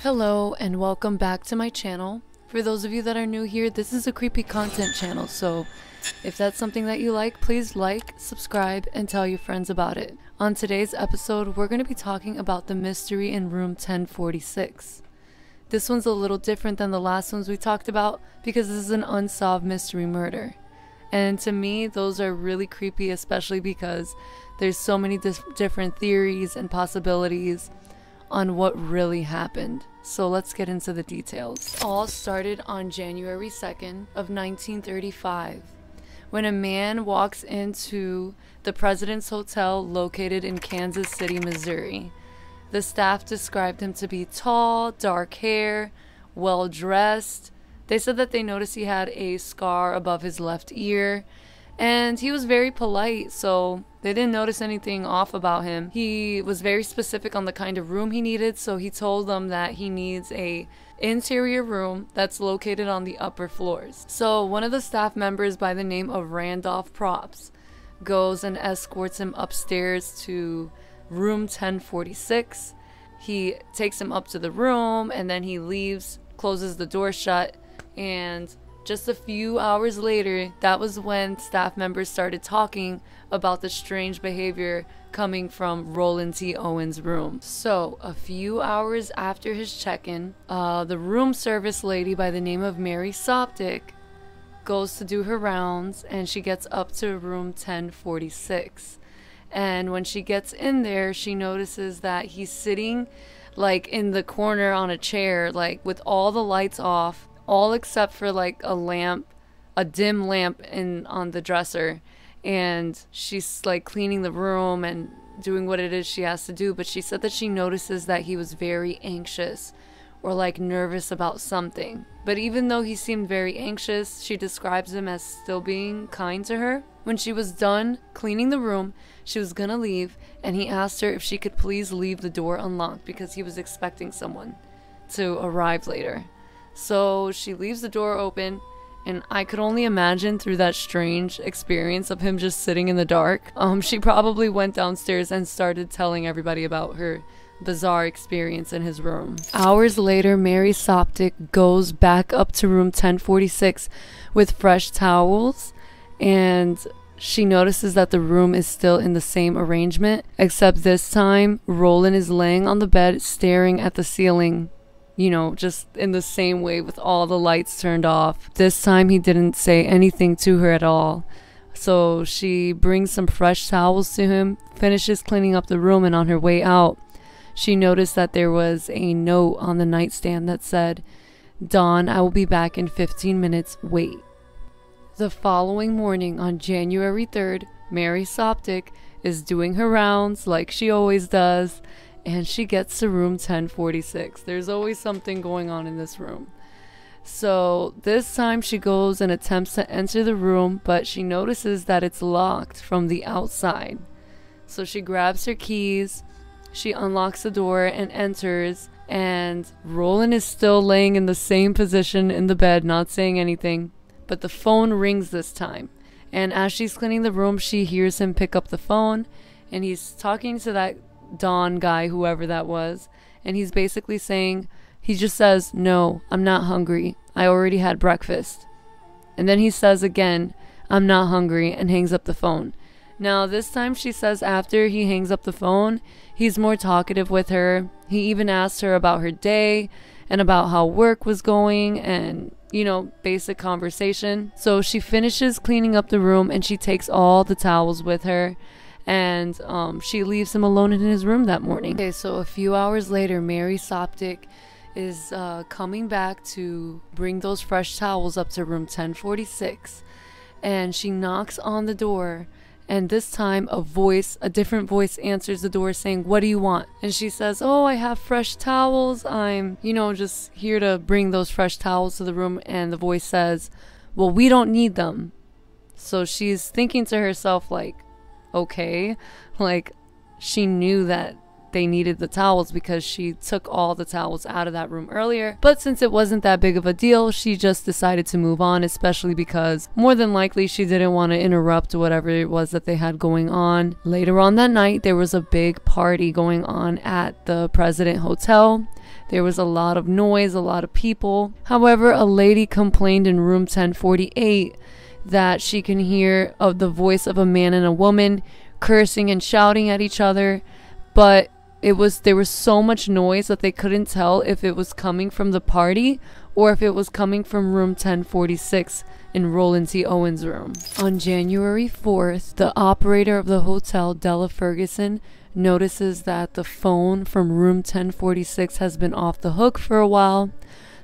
Hello and welcome back to my channel. For those of you that are new here, this is a creepy content channel, so if that's something that you like, please like, subscribe, and tell your friends about it. On today's episode, we're going to be talking about the mystery in room 1046. This one's a little different than the last ones we talked about because this is an unsolved mystery murder. And to me, those are really creepy, especially because there's so many different theories and possibilities on what really happened. So let's get into the details. It all started on January 2nd of 1935 when a man walks into the President's Hotel located in Kansas City, Missouri. The staff described him to be tall, dark hair, well dressed. They said that they noticed he had a scar above his left ear, and he was very polite, so they didn't notice anything off about him. He was very specific on the kind of room he needed, so he told them that he needs a interior room that's located on the upper floors. So one of the staff members by the name of Randolph Props goes and escorts him upstairs to room 1046. He takes him up to the room and then he leaves, closes the door shut, and just a few hours later, that was when staff members started talking about the strange behavior coming from Roland T. Owen's room. So, a few hours after his check-in, the room service lady by the name of Mary Soptic goes to do her rounds, and she gets up to room 1046. And when she gets in there, she notices that he's sitting like in the corner on a chair, like with all the lights off, all except for like a lamp, a dim lamp on the dresser, and she's like cleaning the room and doing what it is she has to do. But she said that she notices that he was very anxious or like nervous about something. But even though he seemed very anxious, she describes him as still being kind to her. When she was done cleaning the room, she was gonna leave, and he asked her if she could please leave the door unlocked because he was expecting someone to arrive later. So she leaves the door open, and I could only imagine through that strange experience of him just sitting in the dark, she probably went downstairs and started telling everybody about her bizarre experience in his room. Hours later, Mary Soptic goes back up to room 1046 with fresh towels, and she notices that the room is still in the same arrangement, except this time Roland is laying on the bed staring at the ceiling, you know, just in the same way with all the lights turned off. This time he didn't say anything to her at all. So she brings some fresh towels to him, finishes cleaning up the room, and on her way out, she noticed that there was a note on the nightstand that said, "Dawn, I will be back in 15 minutes, wait." The following morning, on January 3rd, Mary Soptic is doing her rounds like she always does, and she gets to room 1046. There's always something going on in this room. So this time she goes and attempts to enter the room, but she notices that it's locked from the outside. So she grabs her keys, she unlocks the door and enters, and Roland is still laying in the same position in the bed, not saying anything. But the phone rings this time, and as she's cleaning the room, she hears him pick up the phone, and he's talking to that Don guy, whoever that was, and he's basically saying, he just says, "No, I'm not hungry. I already had breakfast." And then he says again, "I'm not hungry," and hangs up the phone. Now this time she says after he hangs up the phone, he's more talkative with her. He even asked her about her day and about how work was going and, you know, basic conversation. So she finishes cleaning up the room and she takes all the towels with her, and she leaves him alone in his room that morning. Okay, so a few hours later, Mary Soptic is coming back to bring those fresh towels up to room 1046, and she knocks on the door, and this time a different voice answers the door saying, "What do you want?" And she says, "Oh, I have fresh towels. I'm, just here to bring those fresh towels to the room." And the voice says, "Well, we don't need them." So she's thinking to herself, like, okay, like she knew that they needed the towels because she took all the towels out of that room earlier. But since it wasn't that big of a deal, she just decided to move on, especially because more than likely she didn't want to interrupt whatever it was that they had going on. Later on that night, there was a big party going on at the President Hotel. There was a lot of noise, a lot of people. However, a lady complained in room 1048 that she can hear the voice of a man and a woman cursing and shouting at each other, but there was so much noise that they couldn't tell if it was coming from the party or if it was coming from room 1046 in Rowland T. Owen's room. On January 4th, the operator of the hotel, Della Ferguson, notices that the phone from room 1046 has been off the hook for a while,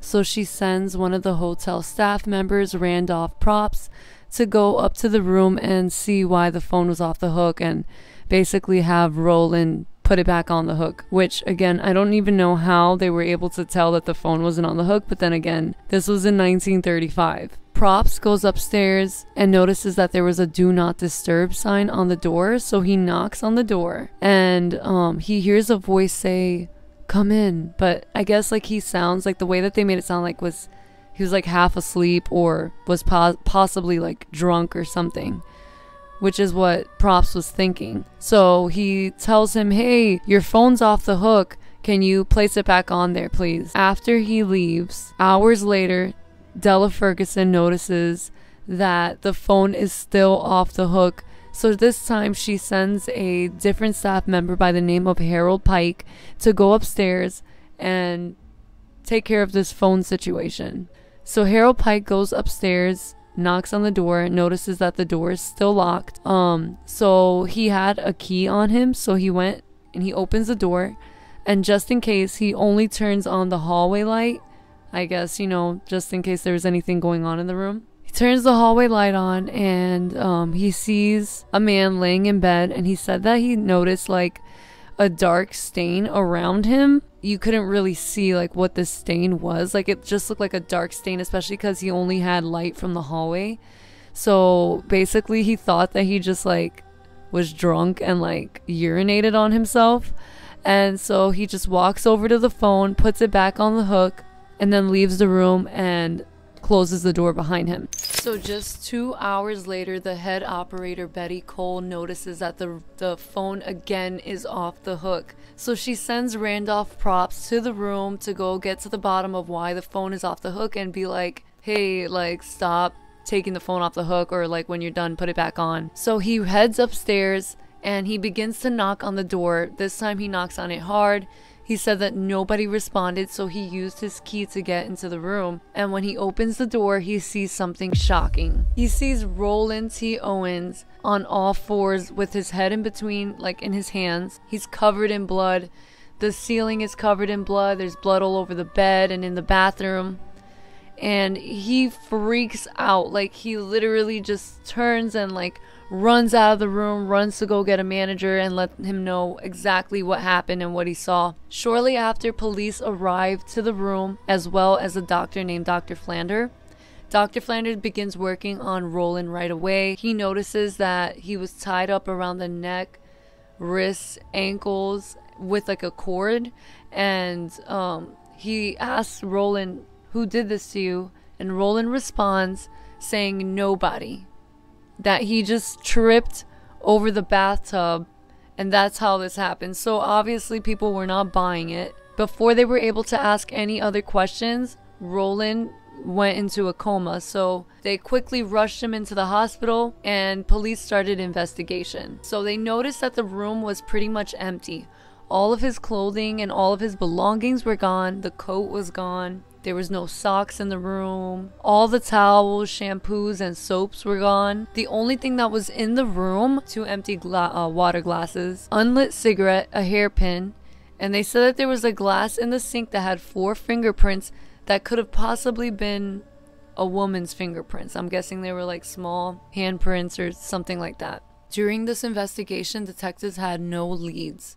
so she sends one of the hotel staff members, Randolph Props, to go up to the room and see why the phone was off the hook and basically have Rowland put it back on the hook, which again, I don't even know how they were able to tell that the phone wasn't on the hook, but then again, this was in 1935. Props goes upstairs and notices that there was a do not disturb sign on the door, so he knocks on the door and he hears a voice say, "Come in," but I guess like he sounds like the way that they made it sound like he was like half asleep or was possibly like drunk or something, which is what Props was thinking. So he tells him, "Hey, your phone's off the hook. Can you place it back on there, please?" After he leaves, hours later, Della Ferguson notices that the phone is still off the hook. So this time she sends a different staff member by the name of Harold Pike to go upstairs and take care of this phone situation. So Harold Pike goes upstairs, knocks on the door, notices that the door is still locked. So he had a key on him, so he went and he opens the door, and just in case, he only turns on the hallway light, I guess, you know, just in case there was anything going on in the room. He turns the hallway light on and he sees a man laying in bed, and he said that he noticed like a dark stain around him. You couldn't really see like what the stain was, like it just looked like a dark stain, especially because he only had light from the hallway. So basically he thought that he just like was drunk and like urinated on himself, and so he just walks over to the phone, puts it back on the hook, and then leaves the room and closes the door behind him. So just 2 hours later, the head operator, Betty Cole, notices that the phone again is off the hook. So she sends Randolph Props to the room to go get to the bottom of why the phone is off the hook and be like, "Hey, like, stop taking the phone off the hook, or like when you're done, put it back on." So he heads upstairs and he begins to knock on the door. This time he knocks on it hard. He said that nobody responded, so he used his key to get into the room. And when he opens the door, he sees something shocking. He sees Rowland T. Owens on all fours with his head in between, like in his hands. He's covered in blood. The ceiling is covered in blood. There's blood all over the bed and in the bathroom. And he freaks out. Like, he literally just turns and like runs out of the room, runs to go get a manager and let him know exactly what happened and what he saw. Shortly after, police arrived to the room, as well as a doctor named Dr. Flander. Dr. Flander begins working on Rowland right away. He notices that he was tied up around the neck, wrists, ankles with like a cord, and he asks Rowland, "Who did this to you?" And Rowland responds saying, "Nobody." That he just tripped over the bathtub, and that's how this happened. So obviously people were not buying it. Before they were able to ask any other questions, Rowland went into a coma, so they quickly rushed him into the hospital and police started investigation. So they noticed that the room was pretty much empty. All of his clothing and all of his belongings were gone. The coat was gone. There was no socks in the room. All the towels, shampoos, and soaps were gone. The only thing that was in the room, 2 empty water glasses, unlit cigarette, a hairpin, and they said that there was a glass in the sink that had 4 fingerprints that could have possibly been a woman's fingerprints. I'm guessing they were like small handprints or something like that. During this investigation, detectives had no leads.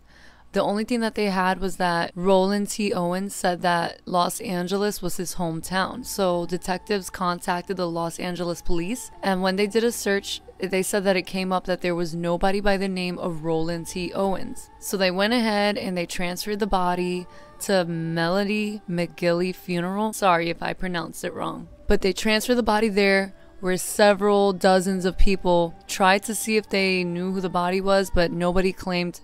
The only thing that they had was that Rowland T. Owens said that Los Angeles was his hometown. So detectives contacted the Los Angeles police, and when they did a search, they said that it came up that there was nobody by the name of Rowland T. Owens. So they went ahead and they transferred the body to Melody McGilly Funeral. Sorry if I pronounced it wrong. But they transferred the body there, where several dozens of people tried to see if they knew who the body was, but nobody claimed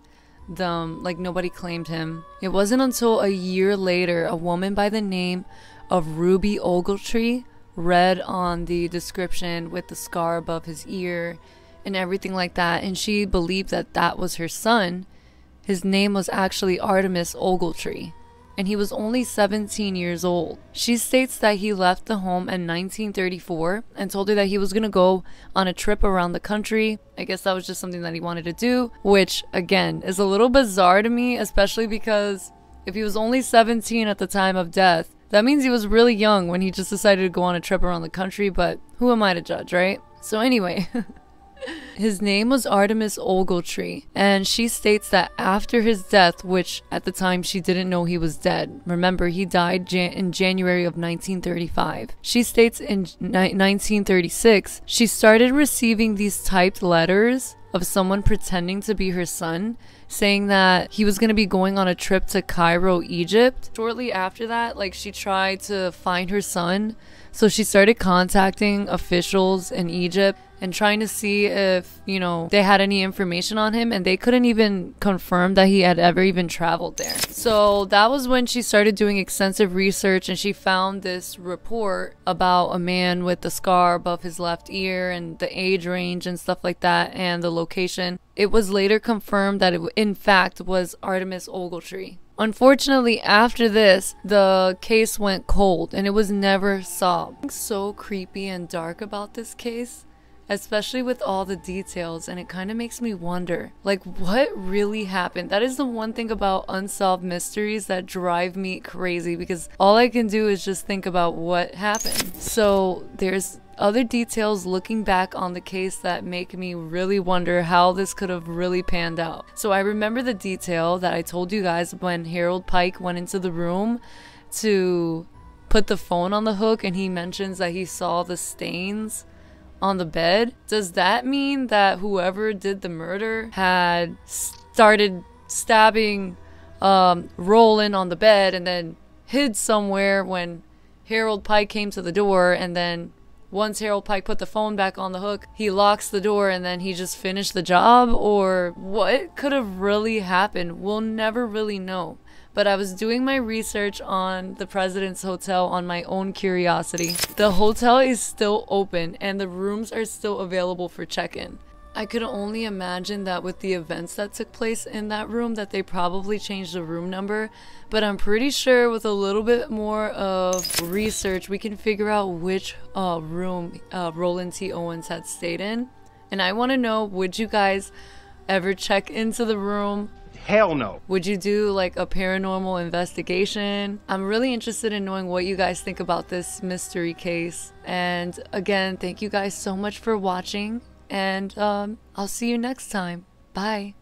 like nobody claimed him. It wasn't until a year later, a woman by the name of Ruby Ogletree read on the description with the scar above his ear and everything like that, and she believed that that was her son. His name was actually Artemis Ogletree, and he was only 17 years old. She states that he left the home in 1934 and told her that he was going to go on a trip around the country. I guess that was just something that he wanted to do, which again is a little bizarre to me, especially because if he was only 17 at the time of death, that means he was really young when he just decided to go on a trip around the country, but who am I to judge, right? So anyway, his name was Artemis Ogletree, and she states that after his death, which at the time she didn't know he was dead. Remember, he died in January of 1935. She states in 1936, she started receiving these typed letters of someone pretending to be her son, saying that he was going to be going on a trip to Cairo, Egypt. Shortly after that, like, she tried to find her son, so she started contacting officials in Egypt and trying to see if, you know, they had any information on him, and they couldn't even confirm that he had ever even traveled there. So that was when she started doing extensive research, and she found this report about a man with a scar above his left ear and the age range and stuff like that and the location. It was later confirmed that it in fact was Artemis Ogletree. Unfortunately, after this, the case went cold and it was never solved. It's so creepy and dark about this case, especially with all the details, and it kind of makes me wonder, like, what really happened? That is the one thing about unsolved mysteries that drive me crazy, because all I can do is just think about what happened. So there's other details looking back on the case that make me really wonder how this could have really panned out. So I remember the detail that I told you guys when Harold Pike went into the room to put the phone on the hook, and he mentions that he saw the stains on the bed. Does that mean that whoever did the murder had started stabbing Roland on the bed and then hid somewhere when Harold Pike came to the door, and then once Harold Pike put the phone back on the hook, he locks the door and then he just finished the job? Or what could have really happened? We'll never really know. But I was doing my research on the President's Hotel on my own curiosity. The hotel is still open and the rooms are still available for check-in. I could only imagine that with the events that took place in that room that they probably changed the room number, but I'm pretty sure with a little bit more of research we can figure out which room Roland T. Owens had stayed in. And I want to know, would you guys ever check into the room? Hell no. Would you do like a paranormal investigation? I'm really interested in knowing what you guys think about this mystery case. And again, thank you guys so much for watching. And I'll see you next time. Bye.